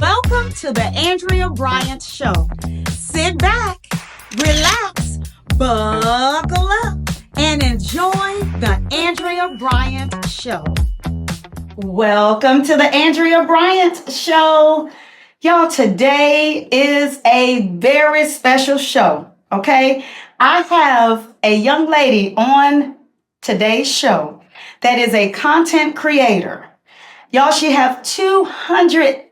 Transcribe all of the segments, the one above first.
Welcome to the Andrea Bryant Show. Sit back, relax, buckle up, and enjoy the Andrea Bryant Show. Welcome to the Andrea Bryant Show. Y'all, today is a very special show, okay? I have a young lady on today's show that is a content creator. Y'all, she have 200,000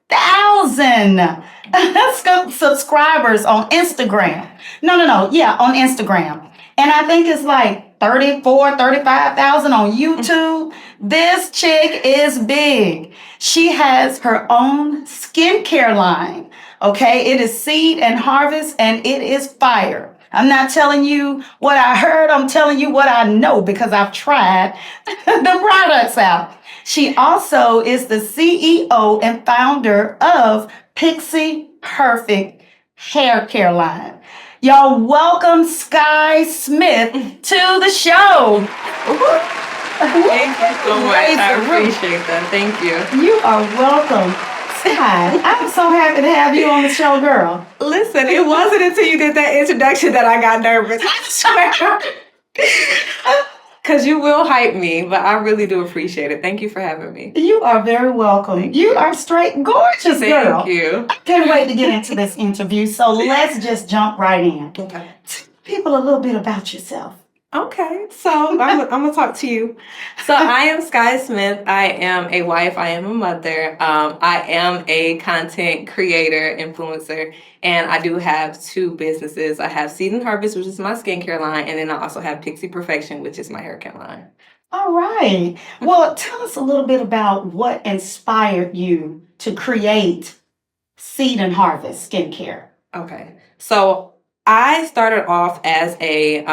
subscribers on Instagram. Yeah, on Instagram. And I think it's like 35,000 on YouTube. This chick is big. She has her own skincare line. Okay, it is Seed and Harvest, and it is fire. I'm not telling you what I heard. I'm telling you what I know because I've tried the products out. She also is the CEO and founder of Pixie Perfect Haircare line. Y'all, welcome Sky Smith to the show. Thank you so much. I appreciate that. Thank you. You are welcome. Sky, I'm so happy to have you on the show, girl. Listen, it wasn't until you did that introduction that I got nervous. I swear. Because you will hype me, but I really do appreciate it. Thank you for having me. You are very welcome. You are straight gorgeous, girl. Thank you. I can't wait to get into this interview, so let's just jump right in. Okay. People a little bit about yourself. Okay, so I'm going to talk to you. So I am Sky Smith. I am a wife. I am a mother. I am a content creator, influencer, and I do have two businesses. I have Seed and Harvest, which is my skincare line, and then I also have Pixie Perfection, which is my haircare line. All right. Well, tell us a little bit about what inspired you to create Seed and Harvest skincare. Okay, so I started off as an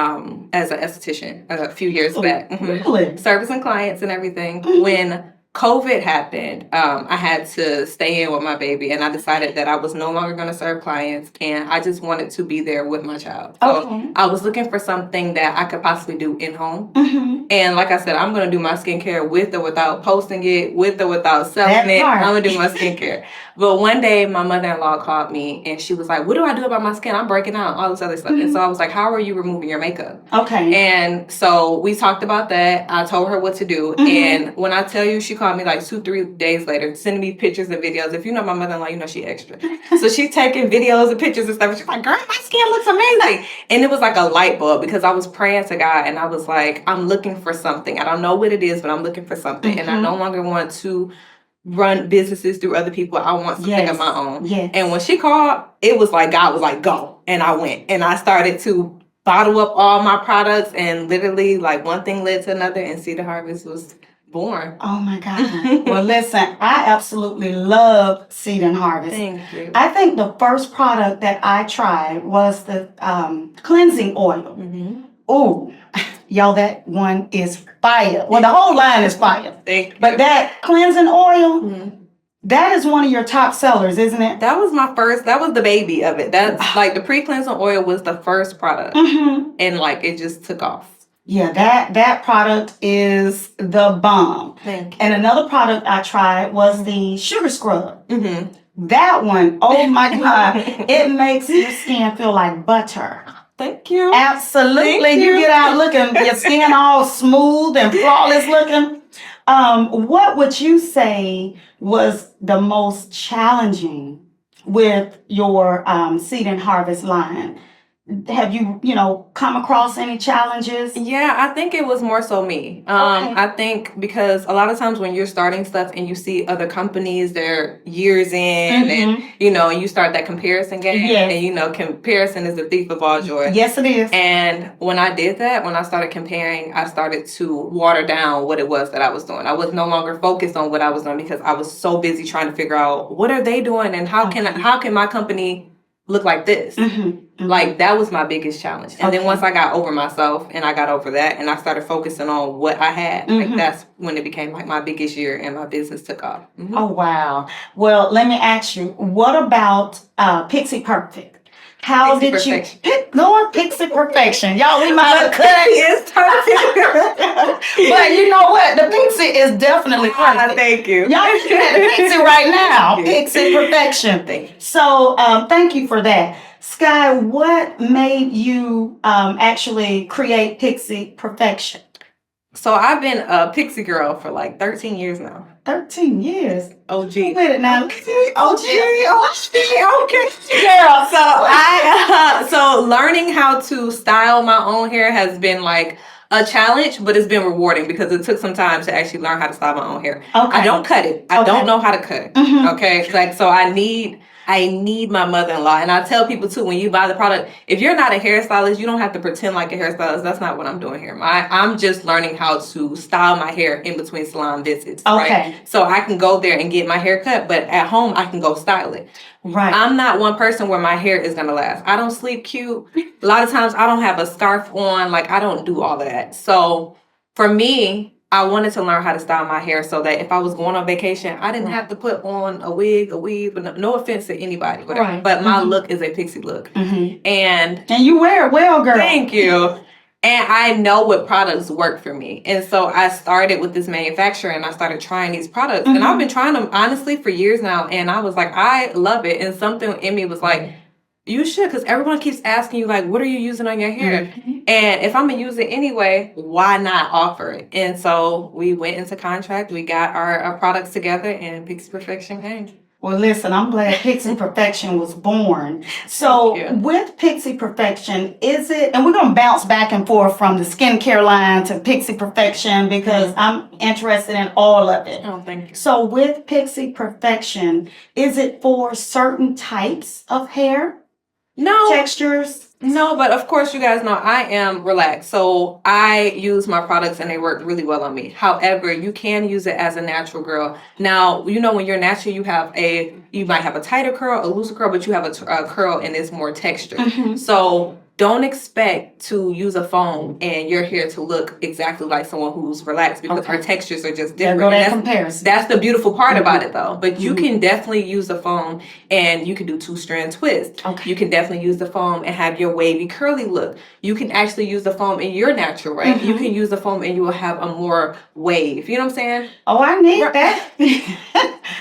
esthetician a few years back. Really? Servicing clients and everything. Mhm. When COVID happened, I had to stay in with my baby, and I decided that I was no longer going to serve clients, and I just wanted to be there with my child. So Okay. I was looking for something that I could possibly do in home. Mm-hmm. And like I said, I'm going to do my skincare with or without posting it, with or without selling That it. part. I'm going to do my skincare. But one day, my mother-in-law called me, and she was like, what do I do about my skin? I'm breaking out, all this other stuff. And so I was like, how are you removing your makeup? Okay. And so we talked about that. I told her what to do. Mhm. And when I tell you, she called me like 2-3 days later, sending me pictures and videos. If you know my mother-in-law, you know she extra. So she's taking videos and pictures and stuff. And she's like, girl, my skin looks amazing. And it was like a light bulb because I was praying to God and I was like, I'm looking for something. I don't know what it is, but I'm looking for something. And I Mhm. no longer want to run businesses through other people. I want something Yes. of my own. Yes. And when she called, it was like God was like, go. And I went. And I started to bottle up all my products, and literally like one thing led to another, and Seed and Harvest was born. Oh my God. Well, listen, I absolutely love Seed and Harvest. Thank you. I think the first product that I tried was the cleansing oil. Mm-hmm. Oh, y'all, that one is fire. Well, the whole line is fire. Thank you. But that cleansing oil, Mhm. that is one of your top sellers, isn't it? That was my first, that was the baby of it. That's like the pre-cleansing oil was the first product. Mm-hmm. And like it just took off. Yeah, that product is the bomb. Thank you. And another product I tried was the sugar scrub. Mm-hmm. That one, oh my God, it makes your skin feel like butter. Thank you. Absolutely. Thank You you. get out looking, your skin all smooth and flawless looking. What would you say was the most challenging with your Seed and Harvest line? Have you, come across any challenges? Yeah, I think it was more so me. Okay. I think because a lot of times when you're starting stuff and you see other companies, they're years in, Mhm. and you start that comparison game, Yes. and comparison is the thief of all joy. Yes, it is. And when I did that, when I started comparing, I started to water down what it was that I was doing. I was no longer focused on what I was doing because I was so busy trying to figure out what are they doing and how can my company look like this? Mhm. Like that was my biggest challenge. And then Okay. once I got over myself and I got over that and I started focusing on what I had, like Mhm. that's when it became like my biggest year and my business took off. Mhm. Oh, wow. Well, let me ask you, what about Pixie Perfect? How Pixie did you Perfection. pick Lord Pixie Perfection? Y'all, we might have cut. It's perfect. But you know what? The Pixie is definitely perfect. Thank you. Y'all looking at the Pixie right now. Thank you. Pixie Perfection. Thank you. So thank you for that. Sky, what made you actually create Pixie Perfection? So I've been a pixie girl for like 13 years now. 13 years. OG. Wait a minute now. OG. Okay. Girl, So learning how to style my own hair has been like a challenge, but it's been rewarding because it took some time to actually learn how to style my own hair. Okay. I don't cut it. I don't know how to cut it. Mhm. Okay. Like, so I need my mother-in-law. And I tell people too, when you buy the product, if you're not a hairstylist, you don't have to pretend like a hairstylist. That's not what I'm doing here. I'm just learning how to style my hair in between salon visits. Okay. Right? So I can go there and get my hair cut, but at home I can go style it. Right. I'm not one person where my hair is gonna last. I don't sleep cute. A lot of times I don't have a scarf on. Like, I don't do all of that. So for me, I wanted to learn how to style my hair so that if I was going on vacation, I didn't have to put on a wig, but no offense to anybody, whatever. Right. But my look is a pixie look. Mhm. And you wear it well, girl. thank you. And I know what products work for me. And so I started with this manufacturer and I started trying these products. And I've been trying them honestly for years now. And I was like, I love it. And something in me was like, you should, because everyone keeps asking you, like, what are you using on your hair? Mhm. And if I'm going to use it anyway, why not offer it? And so we went into contract. We got our products together and Pixie Perfection came. Well, listen, I'm glad Pixie Perfection was born. So Thank you. with Pixie Perfection, is it, and we're going to bounce back and forth from the skincare line to Pixie Perfection because I'm interested in all of it. Oh, thank you. So with Pixie Perfection, is it for certain types of hair, No. textures? No, but of course, you guys know I am relaxed. So I use my products and they work really well on me. However, you can use it as a natural girl. Now, you know, when you're natural, you might have a tighter curl, a looser curl, but you have a curl and it's more textured. Mhm. So don't expect to use a foam and your hair to look exactly like someone who's relaxed because our textures are just There different. go that And comparison. that's the beautiful part about it though. But you can definitely use the foam and you can do 2-strand twists. Okay. You can definitely use the foam and have your wavy curly look. You can actually use the foam in your natural, right? You can use the foam and you will have a more wave. You know what I'm saying? Oh, I need that.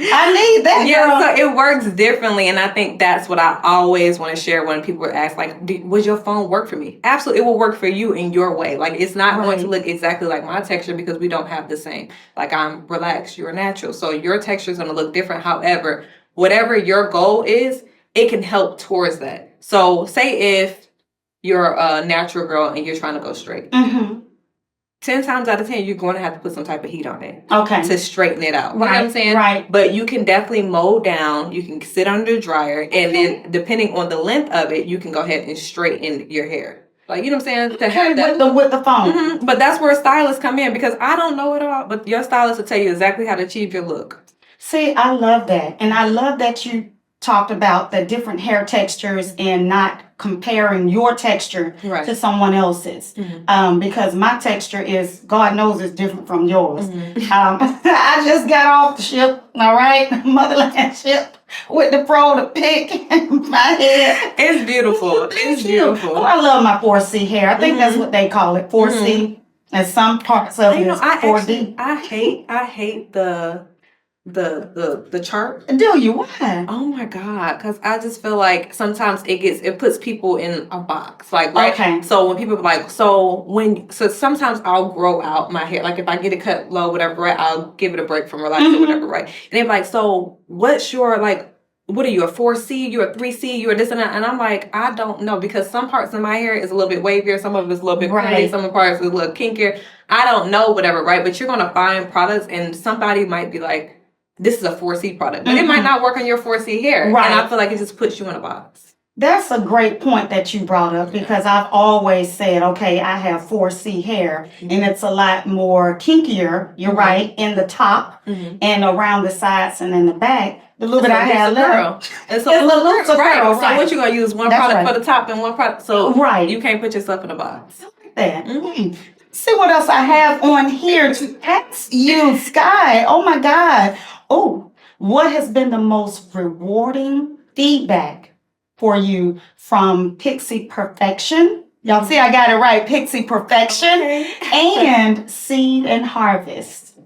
I need that, Yeah, girl. so it works differently, and I think that's what I always want to share when people ask, like, would your phone work for me? Absolutely, it will work for you in your way. Like, it's not going to look exactly like my texture because we don't have the same. Like, I'm relaxed, you're natural, so your texture is going to look different. However, whatever your goal is, it can help towards that. So, say if you're a natural girl and you're trying to go straight. 10 times out of 10, you're going to have to put some type of heat on it to straighten it out. You know what I'm saying? Right. But you can definitely mow down. You can sit under the dryer. And then depending on the length of it, you can go ahead and straighten your hair. Like, you know what I'm saying? To have that. With the phone. But that's where stylists come in because I don't know it all. But your stylist will tell you exactly how to achieve your look. See, I love that. And I love that you talked about the different hair textures and not comparing your texture to someone else's. Because my texture is, God knows, is different from yours. I just got off the ship, all right, motherland ship, with the pro to pick my hair. It's beautiful. It's beautiful. Oh, I love my 4C hair. I think that's what they call it, 4C. And some parts of it is 4D. I hate the chart. Do you? Why? Oh my God, because I just feel like sometimes it puts people in a box. Like, right? Okay. So when people are like, so sometimes I'll grow out my hair. Like if I get it cut low, whatever, right? I'll give it a break from relaxing or whatever, right? And they're like, so what's your, like, what are you, a 4C? You're a 3C? You're this and that? And I'm like, I don't know, because some parts of my hair is a little bit wavier, some of it's a little bit curly, some parts is a little kinkier. I don't know, whatever, right? But you're going to find products and somebody might be like, this is a 4C product, but it might not work on your 4C hair. Right. And I feel like it just puts you in a box. That's a great point that you brought up because I've always said, okay, I have 4C hair and it's a lot more kinkier, you're right, in the top and around the sides and in the back. The little bit I have left. It's a little looser curl. So right. what you going to use? One product for the top and one product. So you can't put yourself in a box. That. See what else I have on here to ask you, Sky. Oh my God. Oh, what has been the most rewarding feedback for you from Pixie Perfection. Y'all see, I got it right. Pixie Perfection Okay. and Seed and Harvest.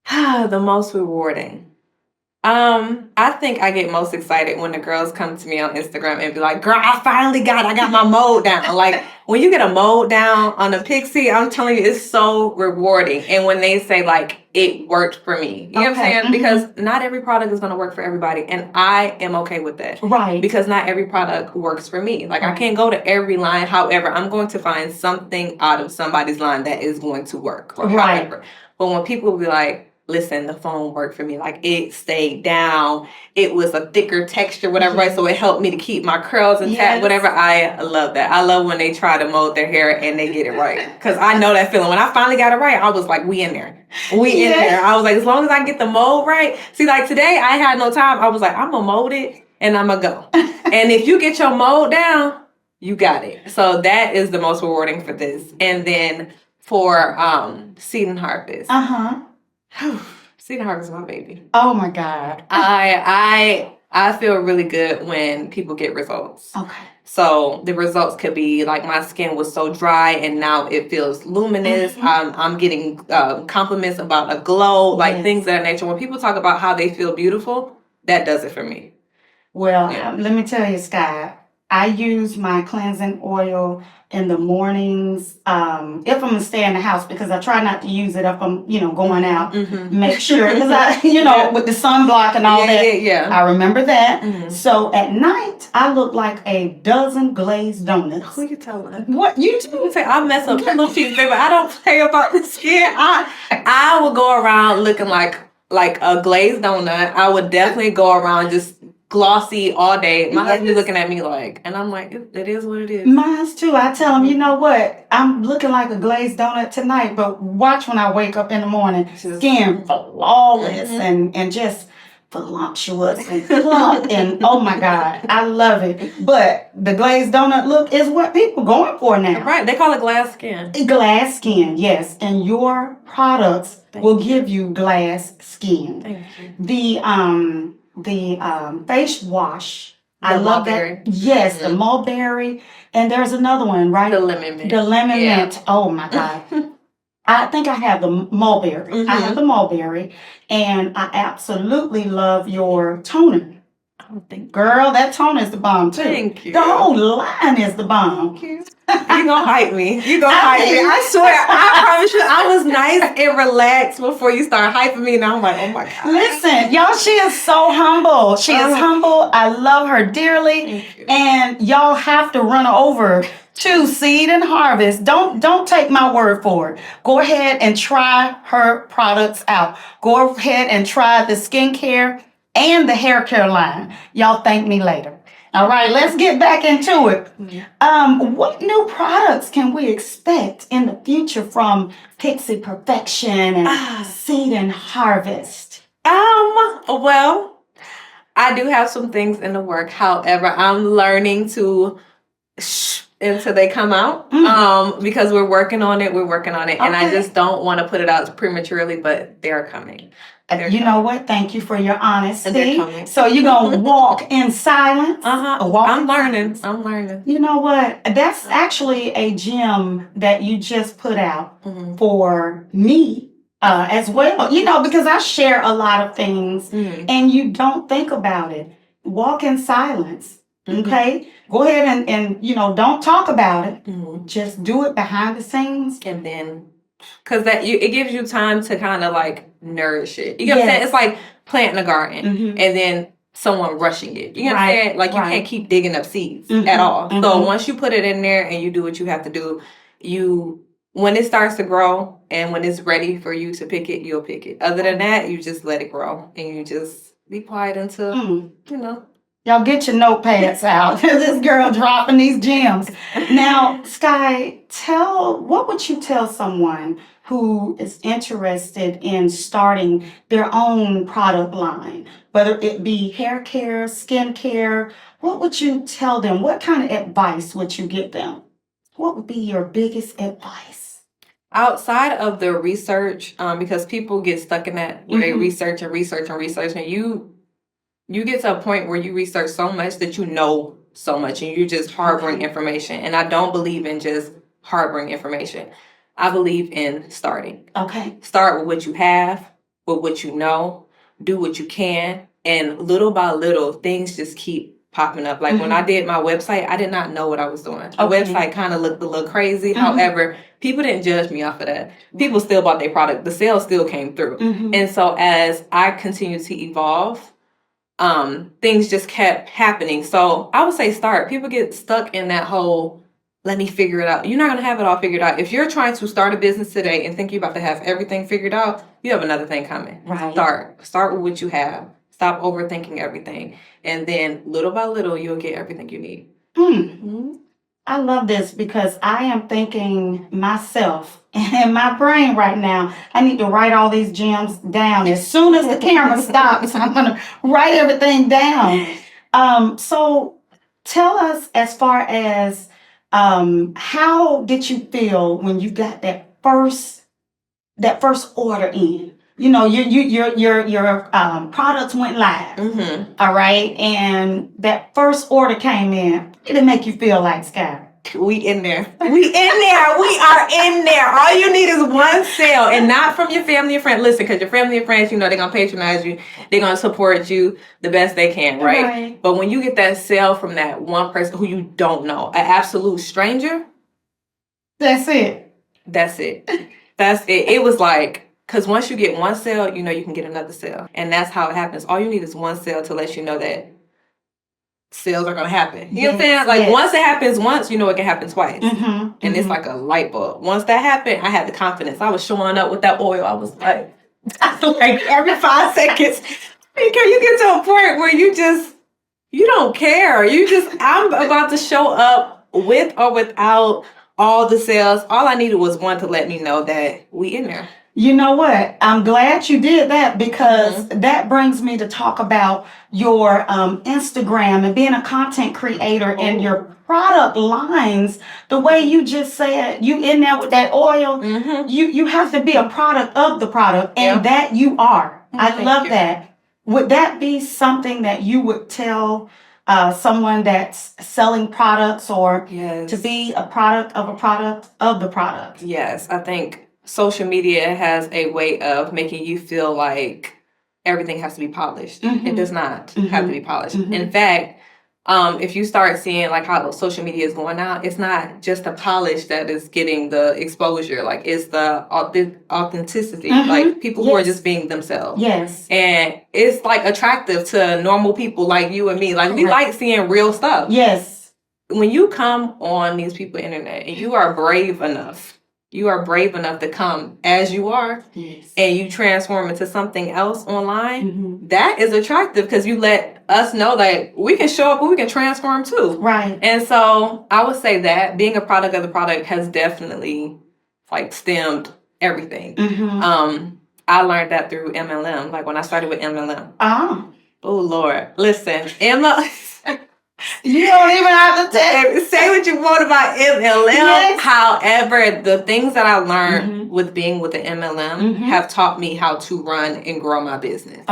The most rewarding. I think I get most excited when the girls come to me on Instagram and be like, "Girl, I got my mold down." Like when you get a mold down on a Pixie, I'm telling you, it's so rewarding. And when they say like it worked for me, you know what I'm Okay, saying? Because not every product is gonna work for everybody, and I am okay with that. Right. Because not every product works for me. Like I Right. can't go to every line. However, I'm going to find something out of somebody's line that is going to work. Or Right. however. But when people be like, listen, the foam worked for me. Like it stayed down. It was a thicker texture, whatever, right? So it helped me to keep my curls intact, Yes. whatever. I love that. I love when they try to mold their hair and they get it right. Because I know that feeling. When I finally got it right, I was like, we in there. We in there. I was like, as long as I get the mold right. See, like today I had no time. I was like, I'm going to mold it and I'm going to go. And if you get your mold down, you got it. So that is the most rewarding for this. And then for Seed and Harvest. Seed and Harvest is my baby. Oh my God. I feel really good when people get results. Okay. So the results could be like my skin was so dry and now it feels luminous. I'm getting compliments about a glow, like things of that nature. When people talk about how they feel beautiful, that does it for me. Well, let me tell you, Sky, I use my cleansing oil in the mornings if I'm gonna stay in the house, because I try not to use it if I'm going out. Make sure, because I with the sunblock and all that. I remember that. So at night I look like a dozen glazed donuts. Who you telling? What you do? Say I mess up little pieces, baby. I don't play about the skin. I will go around looking like a glazed donut. I would definitely go around just glossy all day. My husband's looking at me like, and I'm like, it is what it is. Mine's too. I tell him, you know what? I'm looking like a glazed donut tonight, but watch when I wake up in the morning, skin flawless and just voluptuous and plump, and oh my God, I love it. But the glazed donut look is what people going for now. Right? They call it glass skin. Glass skin, yes. And your products will give you glass skin. Thank you. The face wash. I love mulberry. that. Yes, the mulberry. And there's another one, right? The lemon mint. The lemon mint. Oh my God. I think I have the mulberry. I have the mulberry. And I absolutely love your toner. Oh, thank you. Girl, that toner is the bomb too. Thank you. The whole line is the bomb. Thank you. You gonna hype me. You gonna hype me. I swear, I promise you, I was nice and relaxed before you started hyping me, and I'm like, oh my God. Listen, y'all, she is so humble. She is humble. I love her dearly. And y'all have to run over to Seed and Harvest. Don't take my word for it. Go ahead and try her products out. Go ahead and try the skincare and the hair care line. Y'all thank me later. All right, let's get back into it. What new products can we expect in the future from Pixie Perfection and Seed and Harvest? Well, I do have some things in the work. However, I'm learning to until they come out because we're working on it. And I just don't want to put it out prematurely, but they're coming. You know what? Thank you for your honesty. So you're going to walk in silence? I'm learning. You know what? That's actually a gem that you just put out for me as well. Because I share a lot of things and you don't think about it. Walk in silence. Okay? Go ahead and don't talk about it. Just do it behind the scenes. And then... Because it gives you time to kind of like nourish it. You know what I'm saying? It's like planting a garden and then someone rushing it. You know what I'm saying? Like you can't keep digging up seeds at all. So once you put it in there and you do what you have to do, when it starts to grow and when it's ready for you to pick it, you'll pick it. Other than that, you just let it grow and you just be quiet until, Y'all get your notepads out. This girl dropping these gems. Now, Sky, what would you tell someone who is interested in starting their own product line, whether it be hair care, skin care? What would you tell them? What kind of advice would you give them? What would be your biggest advice? Outside of the research, because people get stuck in that where they research and you get to a point where you research so much that you know so much and you're just harboring information. And I don't believe in just harboring information. I believe in starting. Okay. Start with what you have, with what you know, do what you can. And little by little, things just keep popping up. Like when I did my website, I did not know what I was doing. The website kind of looked a little crazy. However, people didn't judge me off of that. People still bought their product. The sales still came through. And so as I continued to evolve, things just kept happening. So I would say start. People get stuck in that whole, let me figure it out. You're not going to have it all figured out. If you're trying to start a business today and think you're about to have everything figured out, you have another thing coming. Right. Start with what you have. Stop overthinking everything. And then little by little, you'll get everything you need. I love this because I am thinking myself in my brain right now. I need to write all these gems down. As soon as the camera stops, I'm going to write everything down. So tell us, as far as how did you feel when you got that first order in? You know, your products went live. All right, and that first order came in. What did it make you feel like, Sky? We in there. We in there. We are in there. All you need is one sale, and not from your family and friends. Listen, because your family and friends, you know, they're gonna patronize you. They're gonna support you the best they can, right? But when you get that sale from that one person who you don't know, an absolute stranger, that's it. That's it. That's it. It was like, because once you get one sale, you know you can get another sale, and that's how it happens. All you need is one sale to let you know that sales are gonna happen. You know what I'm saying? Like once it happens once, you know it can happen twice. And it's like a light bulb. Once that happened, I had the confidence. I was showing up with that oil. I was like every 5 seconds. You get to a point where you don't care. I'm about to show up with or without all the sales. All I needed was one to let me know that we in there. You know what? I'm glad you did that, because that brings me to talk about your Instagram and being a content creator and your product lines. The way you just said, you in there with that oil, you have to be a product of the product, and that you are. I love that. Would that be something that you would tell someone that's selling products, or to be a product of the product? Yes, I think social media has a way of making you feel like everything has to be polished. It does not have to be polished. In fact, if you start seeing like how social media is going out, it's not just the polish that is getting the exposure. Like it's the authenticity. Like people who are just being themselves. And it's like attractive to normal people like you and me. Like we like seeing real stuff. When you come on these people's internet and you are brave enough to come as you are, and you transform into something else online, that is attractive, because you let us know that we can show up and we can transform too. And so I would say that being a product of the product has definitely like stemmed everything. I learned that through MLM, like when I started with MLM. Oh Lord, listen, Emma. You don't even have to say what you want about MLM. However, the things that I learned with being with the MLM have taught me how to run and grow my business.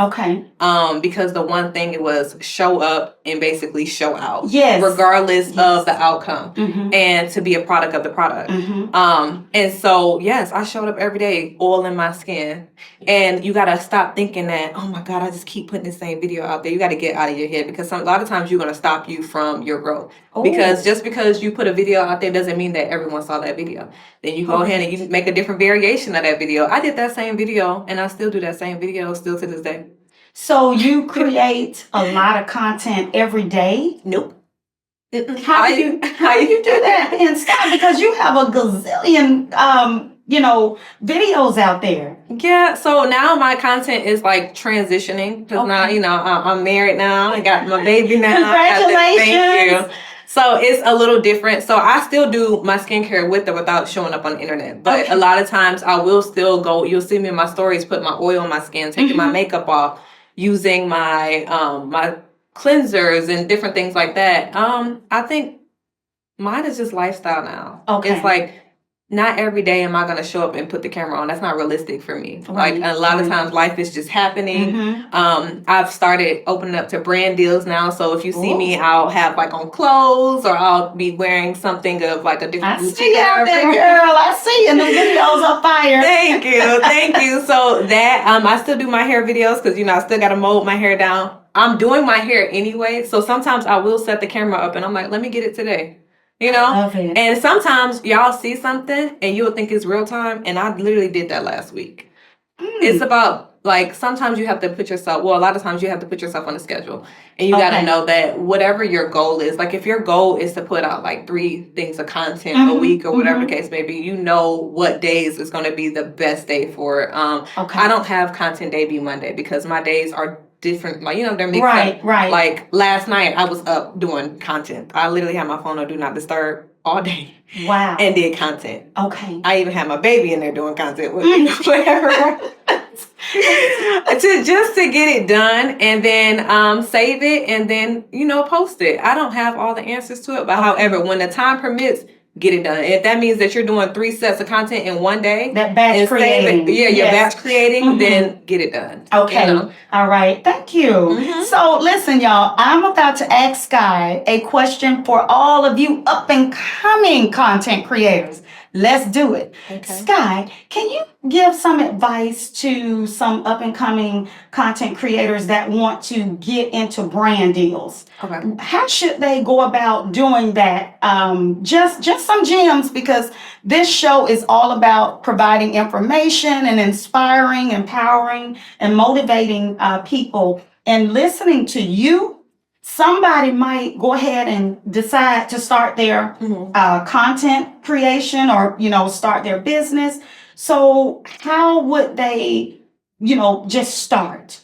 Because the one thing, it was show up and basically show out. Regardless of the outcome. And to be a product of the product. And so, yes, I showed up every day, oil in my skin. And you got to stop thinking that, oh my God, I just keep putting the same video out there. You got to get out of your head, because a lot of times you're going to stop you from your growth. Because just because you put a video out there doesn't mean that everyone saw that video. Then you go ahead and you make a different variation of that video. I did that same video, and I still do that same video still to this day. So you create a lot of content every day? Nope. How do you do that? And Scott, because you have a gazillion videos out there. Yeah, so now my content is like transitioning, because now, I'm married now. I got my baby now. Congratulations. Thank you. So it's a little different. So I still do my skincare with or without showing up on the internet. But a lot of times I will still go, you'll see me in my stories, put my oil on my skin, taking my makeup off, using my my cleansers and different things like that. I think mine is just lifestyle now. It's like not every day am I going to show up and put the camera on. That's not realistic for me. Right, Like a lot of right. times life is just happening. Mm-hmm. I've started opening up to brand deals now. So if you see Ooh. me, I'll have like on clothes or I'll be wearing something of like a different I boutique. see you out there, girl. I see you. And the videos are fire. Thank you. Thank you. So that I still do my hair videos because, I still got to mold my hair down. I'm doing my hair anyway. So sometimes I will set the camera up and I'm like, let me get it today. Love it. And sometimes y'all see something and you'll think it's real time. And I literally did that last week. It's about like sometimes you have to put yourself, well, a lot of times you have to put yourself on a schedule. And you got to know that whatever your goal is, like if your goal is to put out like 3 things of content a week or whatever the case may be, you know what days is going to be the best day for it. I don't have content day be Monday because my days are different, like they're mixed up. Right. Like last night I was up doing content. I literally had my phone on do not disturb all day. Wow. And did content. Okay. I even had my baby in there doing content with me. Whatever. Just to get it done and then save it and then post it. I don't have all the answers to it, but however, when the time permits, get it done. If that means that you're doing 3 sets of content in one day, that batch creating, you're batch creating, then get it done. Okay, all right, thank you. So listen, y'all, I'm about to ask Sky a question for all of you up and coming content creators. Let's do it. Okay. Sky, can you give some advice to some up and coming content creators that want to get into brand deals? Okay. How should they go about doing that? Just some gems, because this show is all about providing information and inspiring, empowering, and motivating people. And listening to you, somebody might go ahead and decide to start their content creation or, start their business. So how would they, just start?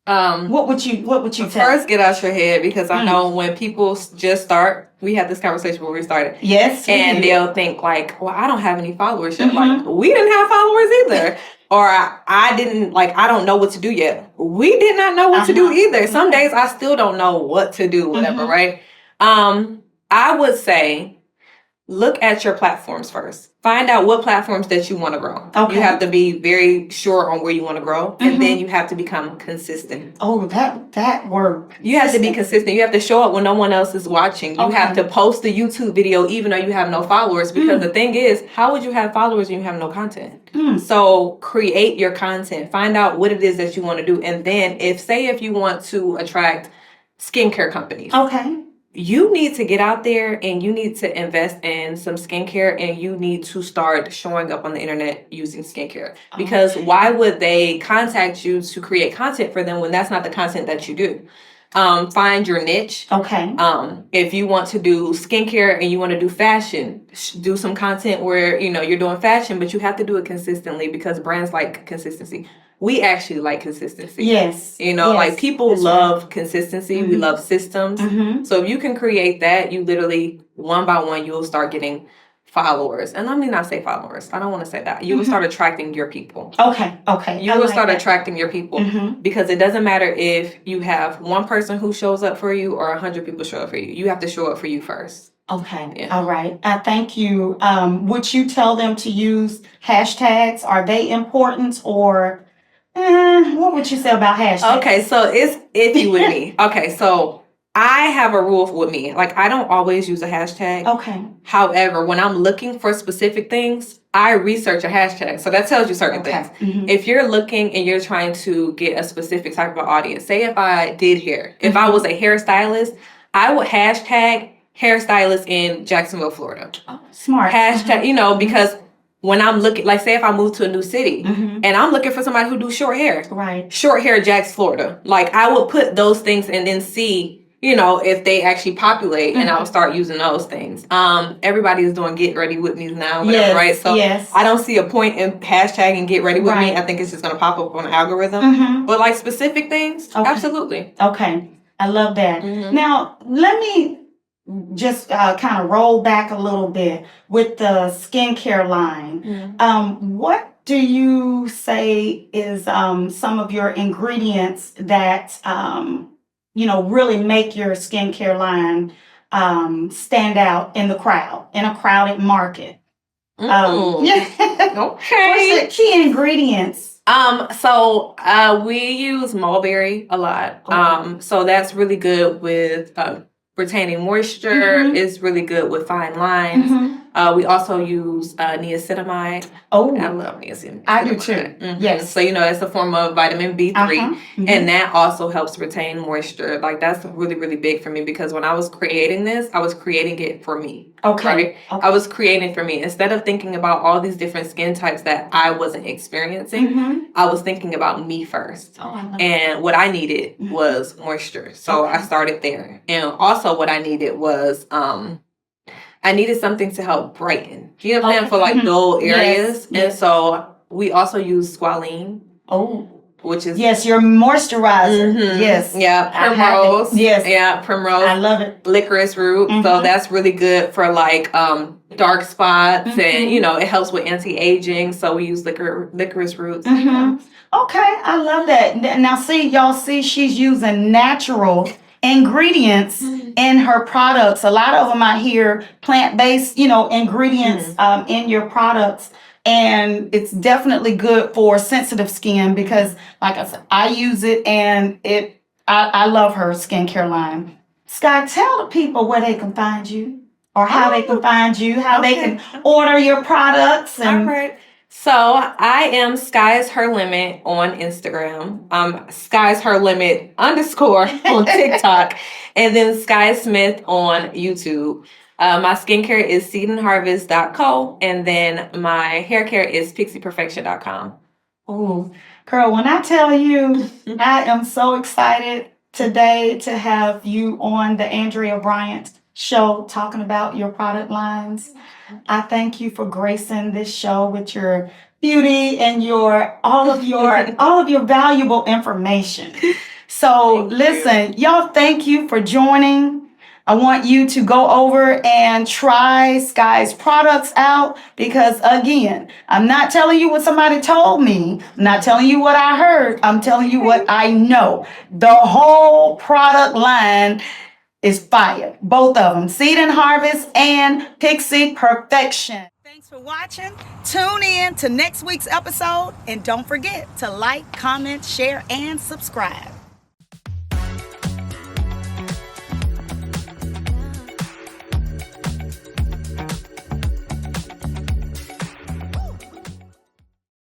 What would you tell? First, get out your head, because I know when people just start, we had this conversation when we started. Yes. And they'll think like, well, I don't have any followers yet. Like, we didn't have followers either. Or I didn't, like, I don't know what to do yet. We did not know what to do either. Some days I still don't know what to do, whatever, right? I would say, look at your platforms first. Find out what platforms that you want to grow. Okay. You have to be very sure on where you want to grow. And then you have to become consistent. Oh, that word. You have to be consistent. You have to show up when no one else is watching. You have to post a YouTube video even though you have no followers. Because the thing is, how would you have followers when you have no content? So create your content. Find out what it is that you want to do. And then if you want to attract skincare companies. Okay. You need to get out there and you need to invest in some skincare, and you need to start showing up on the internet using skincare. Because why would they contact you to create content for them when that's not the content that you do? Find your niche. Okay. If you want to do skincare and you want to do fashion, do some content where, you're doing fashion, but you have to do it consistently because brands like consistency. We actually like consistency. Yes. Like people love consistency. We love systems. So if you can create that, you literally, one by one, you'll start getting followers. And let me not say followers. I don't want to say that. You will start attracting your people. Okay. You will start attracting your people because it doesn't matter if you have one person who shows up for you or 100 people show up for you. You have to show up for you first. Okay. Yeah. All right. Thank you. Would you tell them to use hashtags? Are they important, or what would you say about hashtags? Okay, so it's iffy with me. Okay, so I have a rule with me. Like, I don't always use a hashtag. Okay. However, when I'm looking for specific things, I research a hashtag. So that tells you certain things. If you're looking and you're trying to get a specific type of audience, say if I did hair, if I was a hairstylist, I would hashtag hairstylist in Jacksonville, Florida. Oh, smart. Hashtag, because when I'm looking, like say if I move to a new city and I'm looking for somebody who do short hair. Right. Short hair, Jax, Florida. Like I would put those things and then see, if they actually populate, and I would start using those things. Everybody is doing get ready with me now, whatever, right? So I don't see a point in hashtagging get ready with me. I think it's just going to pop up on the algorithm. But like specific things, absolutely. Okay. I love that. Now, let me just kind of roll back a little bit with the skincare line. What do you say is some of your ingredients that really make your skincare line stand out in the crowd, in a crowded market? Yeah. Okay. What's the key ingredients? We use mulberry a lot. Okay. So that's really good with retaining moisture. Mhm. It's really good with fine lines. Mhm. We also use niacinamide. Oh, I love niacinamide. I do too. Yes. So it's a form of vitamin B3, Mhm. and that also helps retain moisture. Like that's really, really big for me because when I was creating this, I was creating it for me. Okay. Right? Okay. I was creating for me instead of thinking about all these different skin types that I wasn't experiencing. Mhm. I was thinking about me first. Oh, I love And what I needed was moisture. So I started there. And also what I needed was I needed something to help brighten. You know what I'm saying? For like dull areas. Yes. And so we also use squalene. Oh. Which is your moisturizer. Yes. Yeah, primrose. Yes. Yeah, primrose. I love it. Licorice root. So that's really good for like dark spots and it helps with anti-aging. So we use licorice roots. Okay, I love that. Now y'all see she's using natural ingredients in her products. A lot of them I hear plant-based, ingredients in your products. And it's definitely good for sensitive skin because, like I said, I use it and I love her skincare line. Sky, tell the people where they can find you or how they can find you, how they can order your products. And all right. So I am Sky's Her Limit on Instagram. Sky's Her Limit _ on TikTok, and then Sky Smith on YouTube. My skincare is seedandharvest.co, and then my haircare is pixieperfection.com. Oh, girl, when I tell you, I am so excited today to have you on the Andrea Bryant Show talking about your product lines. I thank you for gracing this show with your beauty and all of your valuable information. So listen, y'all, thank you for joining. I want you to go over and try Sky's products out because, again, I'm not telling you what somebody told me. I'm not telling you what I heard. I'm telling you what I know. The whole product line is fire. Both of them, Seed and Harvest and Pixie Perfection. Thanks for watching. Tune in to next week's episode. And don't forget to like, comment, share, and subscribe.